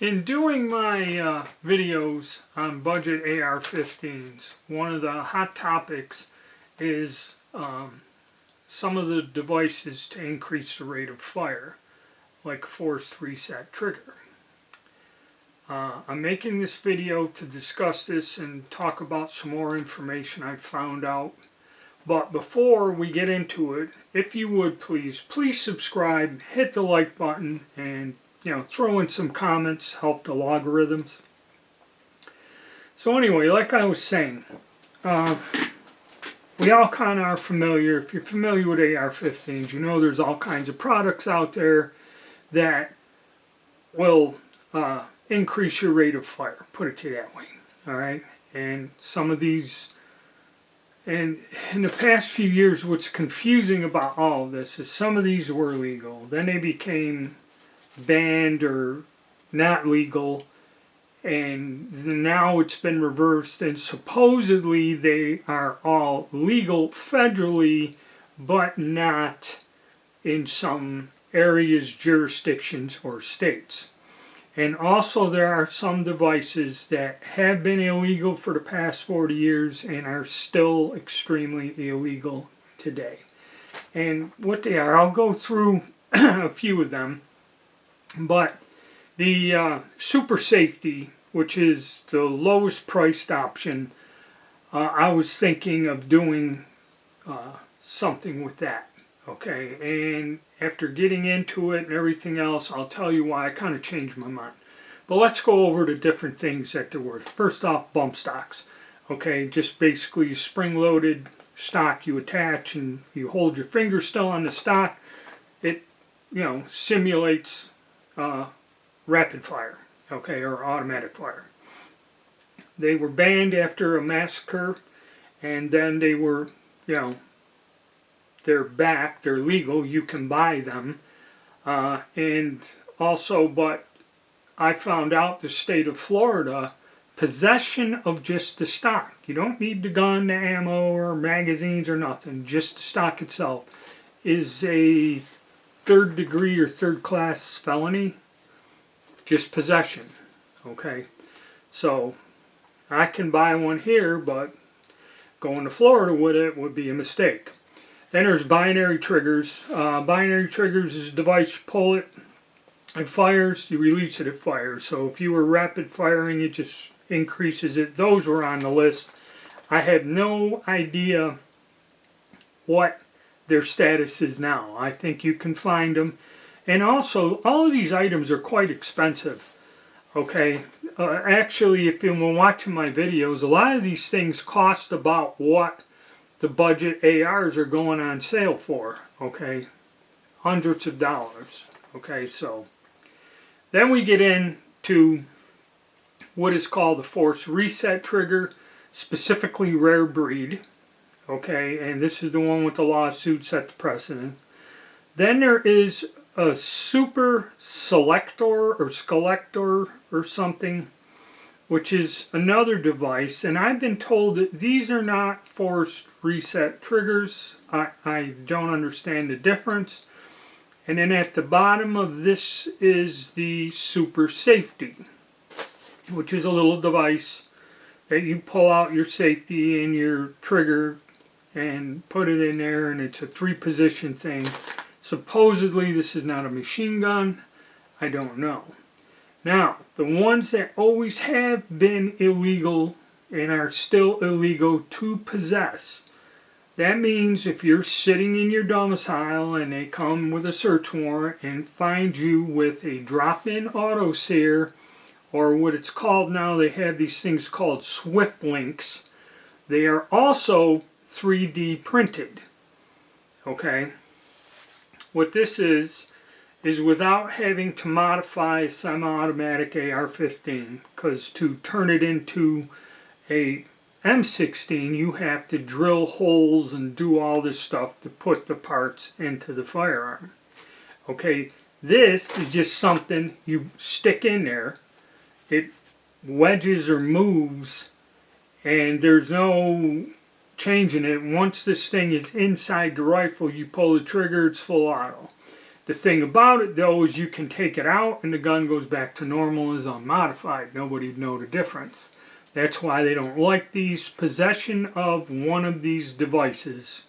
In doing my videos on budget AR-15s, one of the hot topics is some of the devices to increase the rate of fire, like forced reset trigger. I'm making this video to discuss this and talk about some more information I found out. But before we get into it, if you would please subscribe, hit the like button, and throw in some comments, help the logarithms. So anyway, like I was saying, we all kind of are familiar. If you're familiar with AR-15s, you know there's all kinds of products out there that will increase your rate of fire, put it to you that way. All right, and some of these, and in the past few years, what's confusing about all of this is some of these were legal, then they became banned or not legal, and now it's been reversed, and supposedly they are all legal federally, but not in some areas, jurisdictions, or states. And also there are some devices that have been illegal for the past 40 years and are still extremely illegal today. And what they are, I'll go through a few of them. But the super safety, which is the lowest priced option, I was thinking of doing something with that. Okay, and after getting into it and everything else, I'll tell you why I kind of changed my mind. But let's go over the different things that there were. First off, bump stocks. Okay, just basically spring-loaded stock you attach and you hold your finger still on the stock. It, simulates rapid fire, okay, or automatic fire. They were banned after a massacre, and then they were, they're back, they're legal, you can buy them. And also, but I found out the state of Florida, possession of just the stock, you don't need the gun, the ammo, or magazines or nothing, just the stock itself, is a third degree or third class felony. Just possession. Okay, so I can buy one here, but going to Florida with it would be a mistake. Then there's binary triggers. Binary triggers is a device, you pull it, it fires, you release it, it fires. So if you were rapid firing, it just increases it. Those were on the list. I have no idea what their status is now. I think you can find them. And also, all of these items are quite expensive. Okay, actually, if you've been watching my videos, a lot of these things cost about what the budget ARs are going on sale for, okay? Hundreds of dollars, okay? So then we get into what is called the force reset trigger, specifically rare breed, okay? And this is the one with the lawsuit set the precedent. Then there is a super selector or skelector or something, which is another device, and I've been told that these are not forced reset triggers. I don't understand the difference. And then at the bottom of this is the super safety, which is a little device that you pull out your safety and your trigger and put it in there, and it's a 3-position thing. Supposedly this is not a machine gun. I don't know. Now, the ones that always have been illegal and are still illegal to possess, that means if you're sitting in your domicile and they come with a search warrant and find you with a drop-in auto sear, or what it's called now, they have these things called Swift links. They are also 3D printed. Okay? What this is without having to modify a semi-automatic AR-15, because to turn it into a M16 you have to drill holes and do all this stuff to put the parts into the firearm. Okay, this is just something you stick in there, it wedges or moves, and there's no changing it. Once this thing is inside the rifle, you pull the trigger, it's full auto. The thing about it though is you can take it out and the gun goes back to normal as unmodified. Nobody'd know the difference. That's why they don't like these. Possession of one of these devices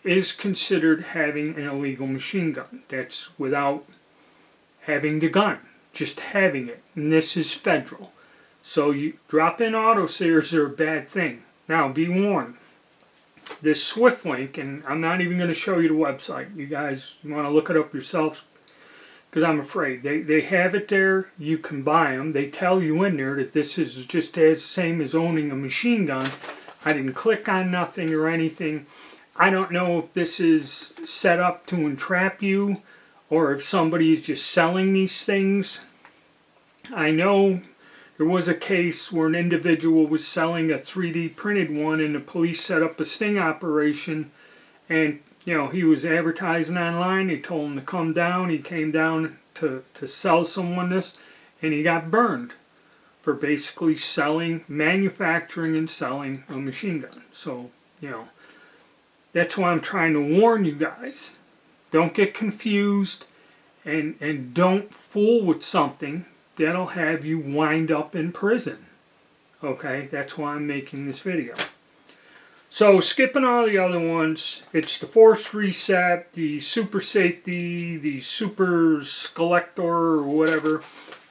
is considered having an illegal machine gun. That's without having the gun, just having it. And this is federal. So you drop-in autosayers are a bad thing. Now be warned. This Swift link, and I'm not even going to show you the website. You guys want to look it up yourselves, because I'm afraid. They have it there. You can buy them. They tell you in there that this is just as same as owning a machine gun. I didn't click on nothing or anything. I don't know if this is set up to entrap you or if somebody is just selling these things. I know there was a case where an individual was selling a 3D printed one and the police set up a sting operation, and he was advertising online. They told him to come down. He came down to sell someone this, and he got burned for basically manufacturing and selling a machine gun. So, that's why I'm trying to warn you guys. Don't get confused and don't fool with something that'll have you wind up in prison. Okay, that's why I'm making this video. So skipping all the other ones, it's the force reset, the super safety, the super selector or whatever.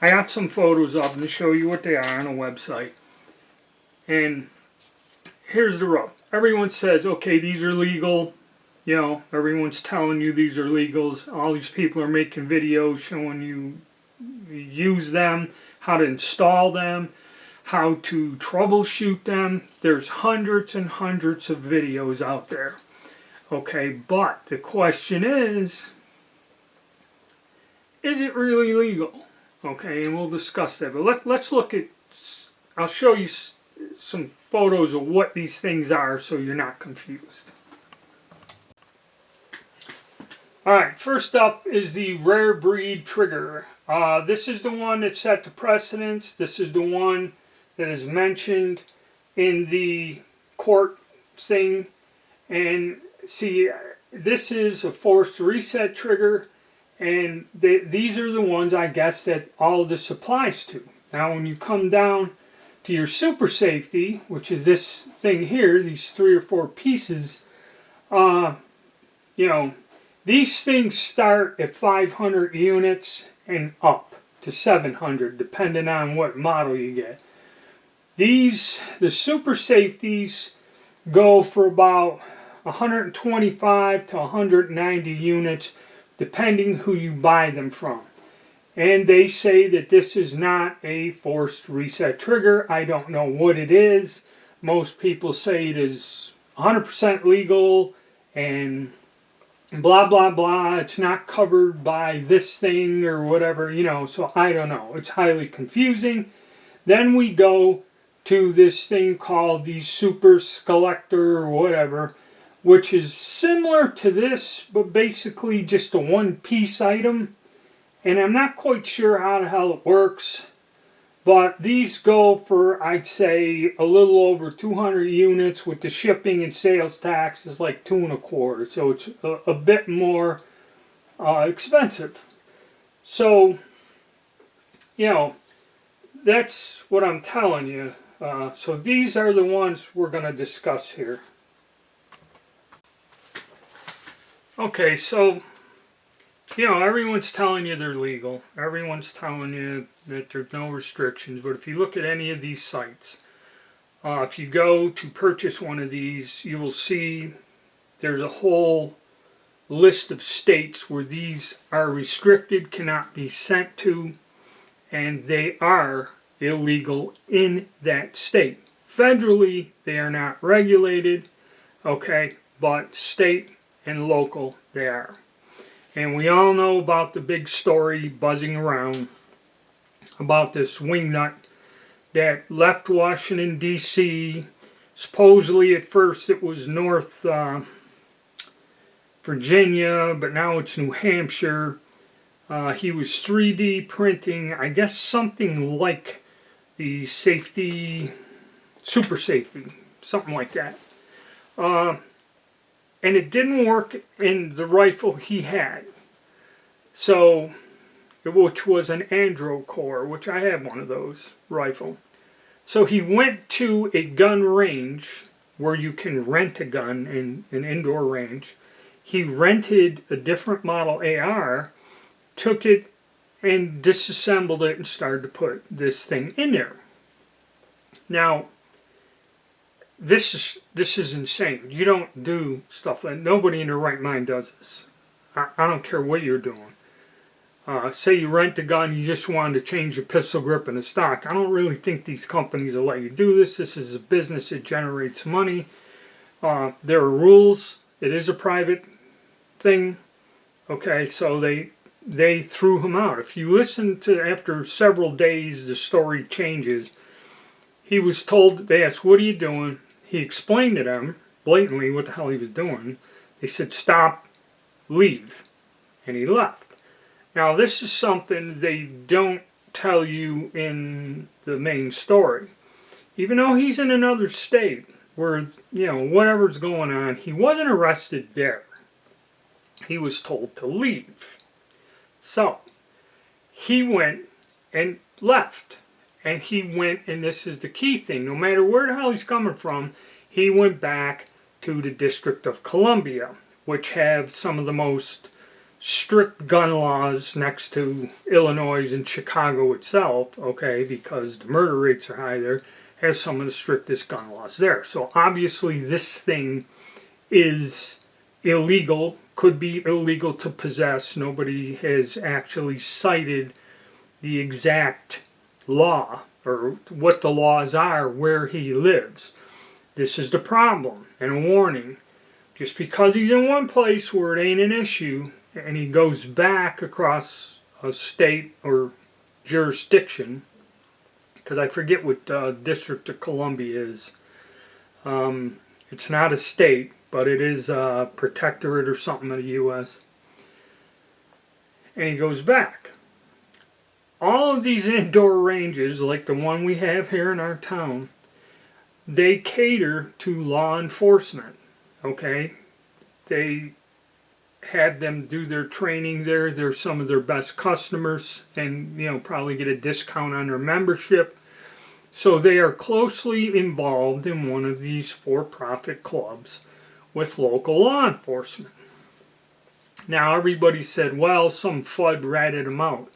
I got some photos of them to show you what they are on a website. And here's the rub. Everyone says, okay, these are legal. Everyone's telling you these are legals. All these people are making videos showing you use them, how to install them, how to troubleshoot them. There's hundreds and hundreds of videos out there. Okay, but the question is it really legal? Okay, and we'll discuss that. But let's look at, I'll show you some photos of what these things are so you're not confused. Alright, first up is the rare breed trigger. This is the one that set the precedence. This is the one that is mentioned in the court thing. And see, this is a forced reset trigger, and these are the ones, I guess, that all of this applies to. Now when you come down to your super safety, which is this thing here, these 3 or 4 pieces, these things start at 500 units and up to 700, depending on what model you get. The super safeties go for about 125 to 190 units, depending who you buy them from. And they say that this is not a forced reset trigger. I don't know what it is. Most people say it is 100% legal and blah blah blah, it's not covered by this thing or whatever, so I don't know. It's highly confusing. Then we go to this thing called the super selector or whatever, which is similar to this, but basically just a one-piece item. And I'm not quite sure how the hell it works, but these go for, I'd say, a little over 200 units, with the shipping and sales tax is like $2.25. So it's a bit more expensive. So, that's what I'm telling you. So these are the ones we're going to discuss here. Okay, so everyone's telling you they're legal. Everyone's telling you that there's no restrictions. But if you look at any of these sites, if you go to purchase one of these, you will see there's a whole list of states where these are restricted, cannot be sent to, and they are illegal in that state. Federally, they are not regulated, okay, but state and local, they are. And we all know about the big story buzzing around about this wingnut that left Washington, D.C. Supposedly at first it was North Virginia, but now it's New Hampshire. He was 3D printing, I guess, something like the safety, super safety, something like that. And it didn't work in the rifle he had. So, which was an Andro core, which I have one of those rifle. So he went to a gun range where you can rent a gun in an indoor range. He rented a different model AR, took it and disassembled it and started to put this thing in there. Now, this is insane. You don't do stuff like nobody in their right mind does this. I don't care what you're doing. Say you rent a gun, you just wanted to change your pistol grip and the stock. I don't really think these companies will let you do this. This is a business that generates money. There are rules. It is a private thing. Okay, so they threw him out. If you listen to, after several days, the story changes. He was told, they asked, what are you doing? He explained to them blatantly what the hell he was doing. They said, stop, leave. And he left. Now, this is something they don't tell you in the main story. Even though he's in another state where, you know, whatever's going on, he wasn't arrested there. He was told to leave. So, he went and left. And he went, and this is the key thing, no matter where the hell he's coming from, he went back to the District of Columbia, which have some of the most strict gun laws next to Illinois and Chicago itself, okay, because the murder rates are high there, has some of the strictest gun laws there. So obviously this thing is illegal, could be illegal to possess. Nobody has actually cited the exact law or what the laws are where he lives. This is the problem, and a warning. Just because he's in one place where it ain't an issue and he goes back across a state or jurisdiction, because I forget what District of Columbia is. It's not a state, but it is a protectorate or something of the U.S. And he goes back. All of these indoor ranges, like the one we have here in our town, they cater to law enforcement, okay? They have them do their training there. They're some of their best customers and, you know, probably get a discount on their membership. So they are closely involved in one of these for-profit clubs with local law enforcement. Now, everybody said, well, some FUD ratted him out.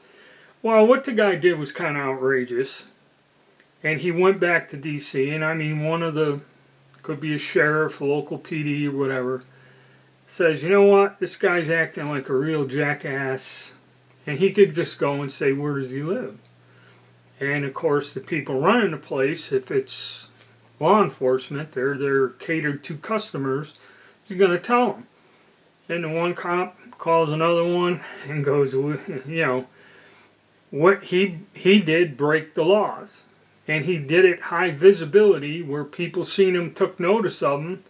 Well, what the guy did was kind of outrageous. And he went back to D.C., and I mean, one of the, could be a sheriff, local PD, or whatever, says, you know what, this guy's acting like a real jackass, and he could just go and say, where does he live? And of course, the people running the place, if it's law enforcement, they're catered to customers, you're going to tell them. And the one cop calls another one and goes, you know, what he did break the laws. And he did it high visibility where people seen him, took notice of him.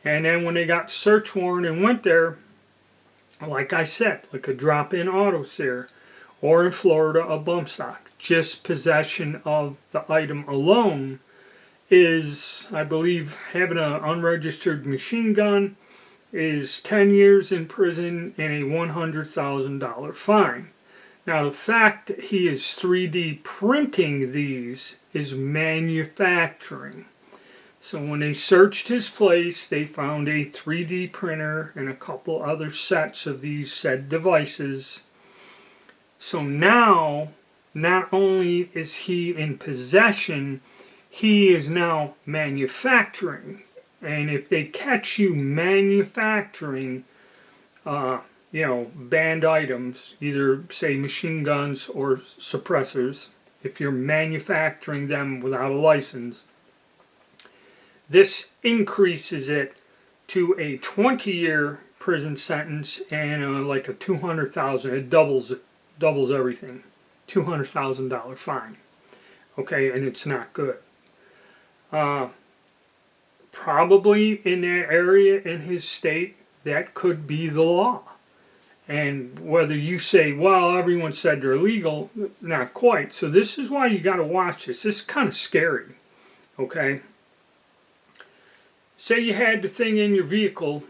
And then when they got search warrant and went there, like I said, like a drop-in auto sear, or in Florida, a bump stock. Just possession of the item alone is, I believe, having an unregistered machine gun is 10 years in prison and a $100,000 fine. Now, the fact that he is 3D printing these is manufacturing. So when they searched his place, they found a 3D printer and a couple other sets of these said devices. So now, not only is he in possession, he is now manufacturing. And if they catch you manufacturing, you know, banned items, either, say, machine guns or suppressors, if you're manufacturing them without a license, this increases it to a 20-year prison sentence and like a $200,000. It doubles everything. $200,000 fine. Okay, and it's not good. Probably in that area in his state, that could be the law. And whether you say, well, everyone said they're illegal, not quite. So this is why you got to watch this. This is kind of scary. Okay? Say you had the thing in your vehicle,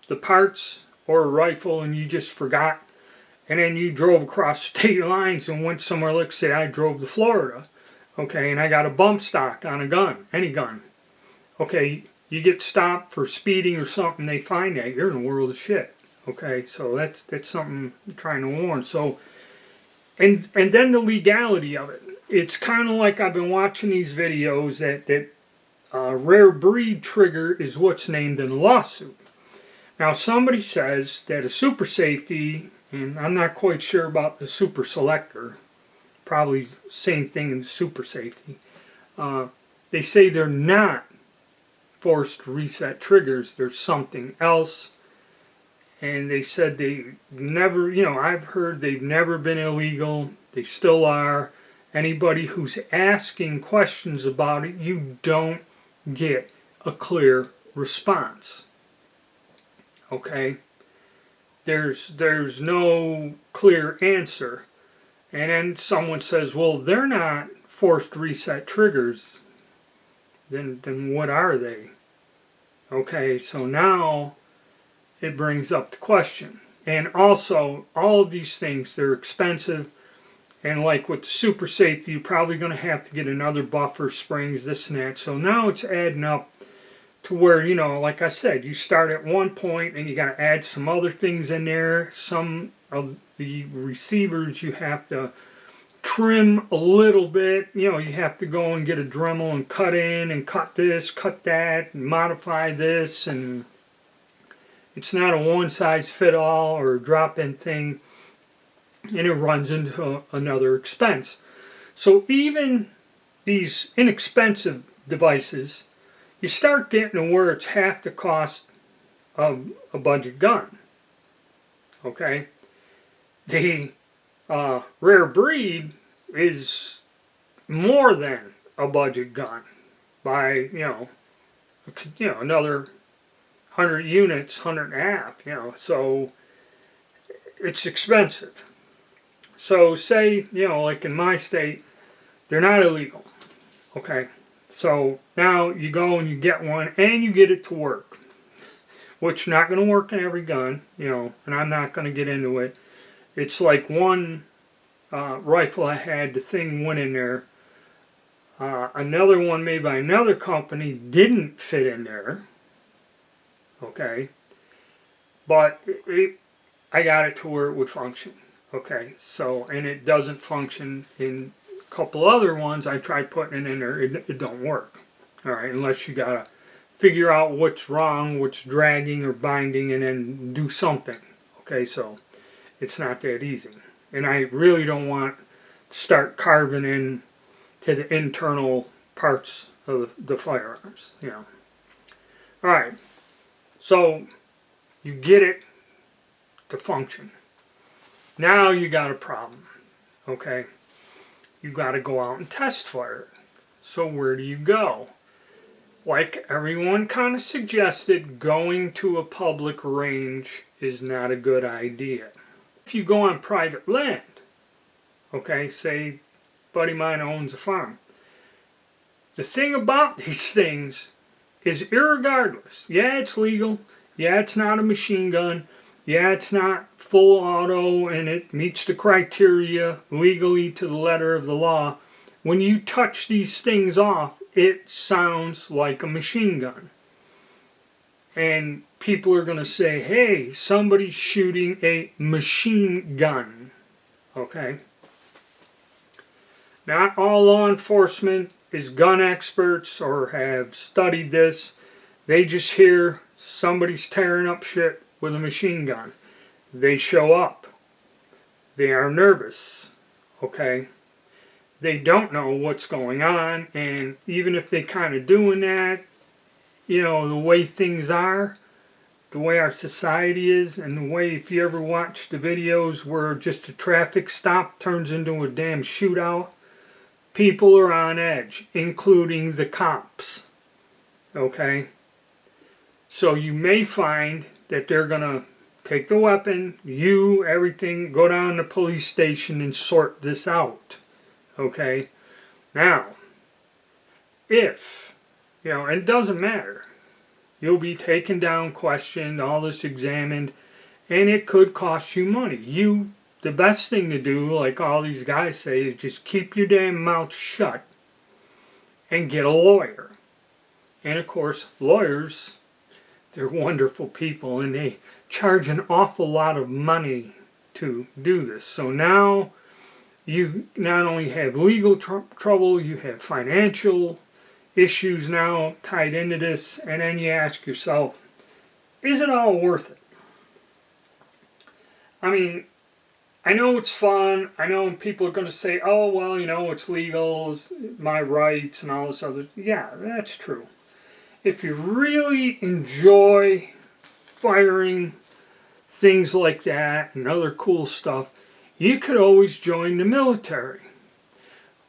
the parts or a rifle, and you just forgot, and then you drove across state lines and went somewhere, like say I drove to Florida, okay, and I got a bump stock on a gun, any gun, okay, you get stopped for speeding or something, they find that, you're in a world of shit, okay, so that's something I'm trying to warn. So, and then the legality of it, it's kind of like I've been watching these videos that rare breed trigger is what's named in a lawsuit. Now somebody says that a super safety, and I'm not quite sure about the super selector, probably same thing in the super safety, they say they're not forced reset triggers, there's something else, and they said they never, I've heard they've never been illegal, they still are. Anybody who's asking questions about it, you don't get a clear response. Okay? There's no clear answer. And then someone says, well, they're not forced reset triggers. Then what are they? Okay, so now it brings up the question. And also, all of these things, they're expensive. And like with the super safety, you're probably going to have to get another buffer, springs, this and that. So now it's adding up to where, like I said, you start at one point and you got to add some other things in there. Some of the receivers you have to trim a little bit. You have to go and get a Dremel and cut in and cut this, cut that, and modify this. And it's not a one-size-fit-all or drop-in thing. And it runs into another expense. So even these inexpensive devices, you start getting to where it's half the cost of a budget gun. Okay? The rare breed is more than a budget gun by, another 100 units, 100 and a half, so it's expensive. So say, like in my state, they're not illegal, okay? So now you go and you get one and you get it to work, which not going to work in every gun, and I'm not going to get into it. It's like one rifle I had, the thing went in there. Another one made by another company didn't fit in there, okay? But I got it to where it would function. Okay, so, and it doesn't function in a couple other ones. I tried putting it in there, it don't work. Alright, unless you gotta figure out what's wrong, what's dragging or binding, and then do something. Okay, so it's not that easy. And I really don't want to start carving in to the internal parts of the firearms, Alright, so you get it to function. Now you got a problem, okay? You got to go out and test fire it. So where do you go? Like everyone kind of suggested, going to a public range is not a good idea. If you go on private land, okay, say a buddy of mine owns a farm. The thing about these things is irregardless. Yeah, it's legal. Yeah, it's not a machine gun. Yeah, it's not full auto and it meets the criteria legally to the letter of the law. When you touch these things off, it sounds like a machine gun. And people are going to say, hey, somebody's shooting a machine gun. Okay? Not all law enforcement is gun experts or have studied this. They just hear somebody's tearing up shit with a machine gun. They show up. They are nervous. Okay? They don't know what's going on, and even if they kind of doing that, the way things are, the way our society is, and the way if you ever watch the videos where just a traffic stop turns into a damn shootout, people are on edge, including the cops. Okay? So you may find that they're going to take the weapon, everything, go down to the police station and sort this out. Okay? Now, if, and it doesn't matter, you'll be taken down, questioned, all this examined, and it could cost you money. You the best thing to do, like all these guys say, is just keep your damn mouth shut and get a lawyer. And of course, lawyers, they're wonderful people, and they charge an awful lot of money to do this. So now you not only have legal trouble, you have financial issues now tied into this, and then you ask yourself, is it all worth it? I mean, I know it's fun. I know people are going to say, oh, well, you know, it's legal, it's my rights and all this other. Yeah, that's true. If you really enjoy firing things like that and other cool stuff, you could always join the military.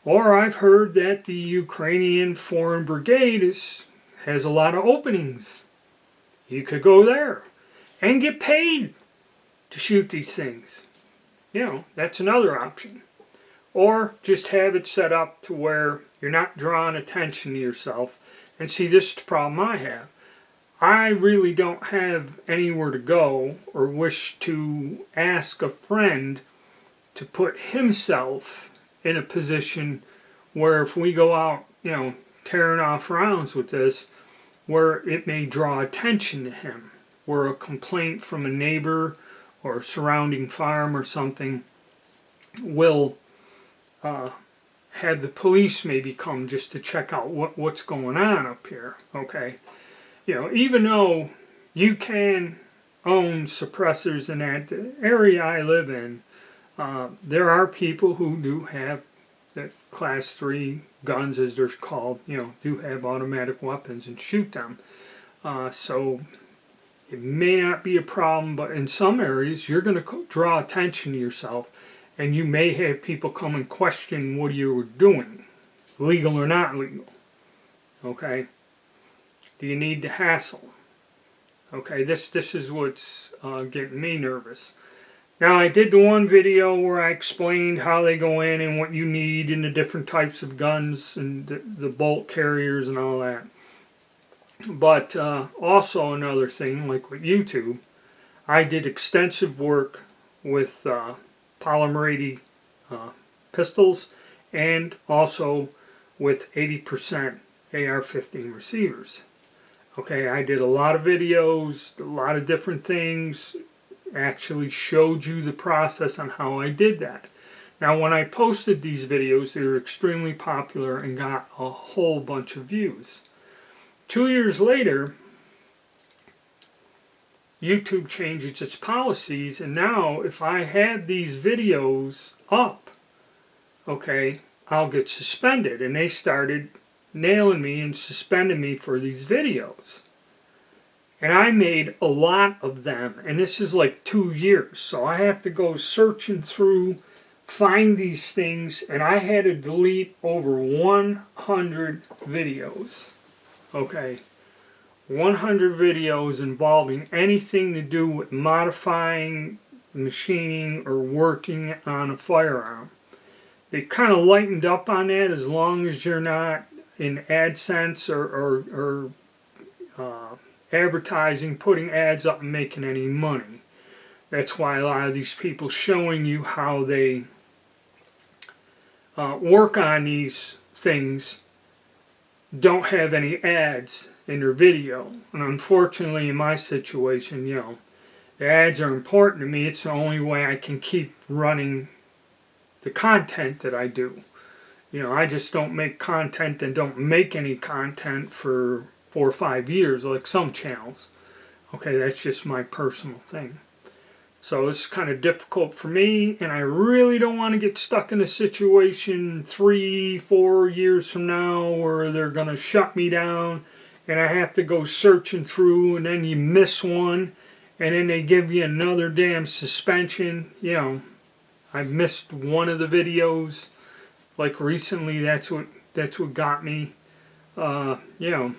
Or I've heard that the Ukrainian Foreign Brigade has a lot of openings. You could go there and get paid to shoot these things. You know, that's another option. Or just have it set up to where you're not drawing attention to yourself. And see, this is the problem I have. I really don't have anywhere to go or wish to ask a friend to put himself in a position where if we go out, you know, tearing off rounds with this, where it may draw attention to him, where a complaint from a neighbor or surrounding farm or something will have the police maybe come just to check out what's going on up here, okay? You know, even though you can own suppressors in that area I live in, there are people who do have that class 3 guns, as they're called, you know, do have automatic weapons and shoot them. So it may not be a problem, but in some areas you're going to draw attention to yourself, and you may have people come and question what you were doing, legal or not legal. Okay? Do you need to hassle? Okay, this is what's getting me nervous. Now, I did the one video where I explained how they go in and what you need and the different types of guns and the bolt carriers and all that. But also another thing, like with YouTube, I did extensive work with polymer 80 pistols and also with 80% AR-15 receivers. Okay, I did a lot of videos, a lot of different things, actually showed you the process on how I did that. Now, when I posted these videos, they were extremely popular and got a whole bunch of views. 2 years later, YouTube changes its policies, and now if I have these videos up, okay, I'll get suspended. And they started nailing me and suspending me for these videos. And I made a lot of them, and this is like 2 years. So I have to go searching through, find these things, and I had to delete over 100 videos. Okay, 100 videos involving anything to do with modifying, machining, or working on a firearm. They kind of lightened up on that as long as you're not in AdSense or advertising, putting ads up and making any money. That's why a lot of these people showing you how they work on these things don't have any ads in their video. And unfortunately, in my situation, you know, the ads are important to me. It's the only way I can keep running the content that I do. You know, I just don't make content and don't make any content for 4 or 5 years like some channels. Okay, that's just my personal thing. So it's kind of difficult for me, and I really don't want to get stuck in a situation 3, 4 years from now where they're going to shut me down and I have to go searching through, and then you miss one and then they give you another damn suspension. You know, I missed one of the videos like recently. That's what got me. You know,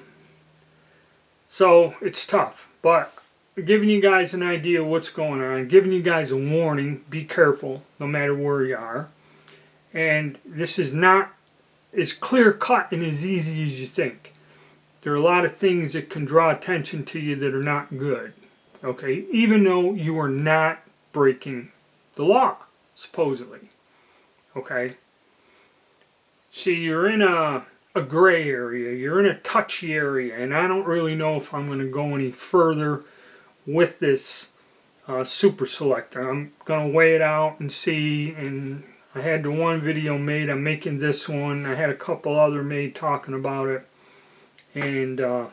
so it's tough, but giving you guys an idea of what's going on, giving you guys a warning, be careful no matter where you are. And this is not as clear cut and as easy as you think. There are a lot of things that can draw attention to you that are not good. Okay, even though you are not breaking the law. supposedly. Okay? See, you're in a gray area, you're in a touchy area, and I don't really know if I'm going to go any further with this super selector. I'm going to weigh it out and see, and I had the one video made, I'm making this one, I had a couple other made talking about it, and I'm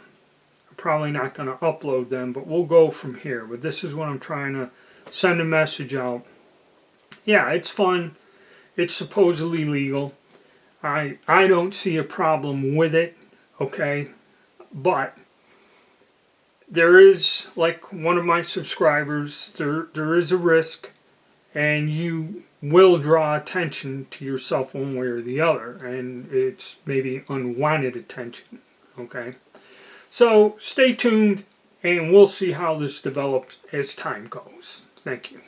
probably not going to upload them, but we'll go from here. But this is what I'm trying to send a message out. Yeah, it's fun, it's supposedly legal. I don't see a problem with it, okay, but there is, like one of my subscribers, there is a risk, and you will draw attention to yourself one way or the other, and it's maybe unwanted attention, okay. So stay tuned, and we'll see how this develops as time goes. Thank you.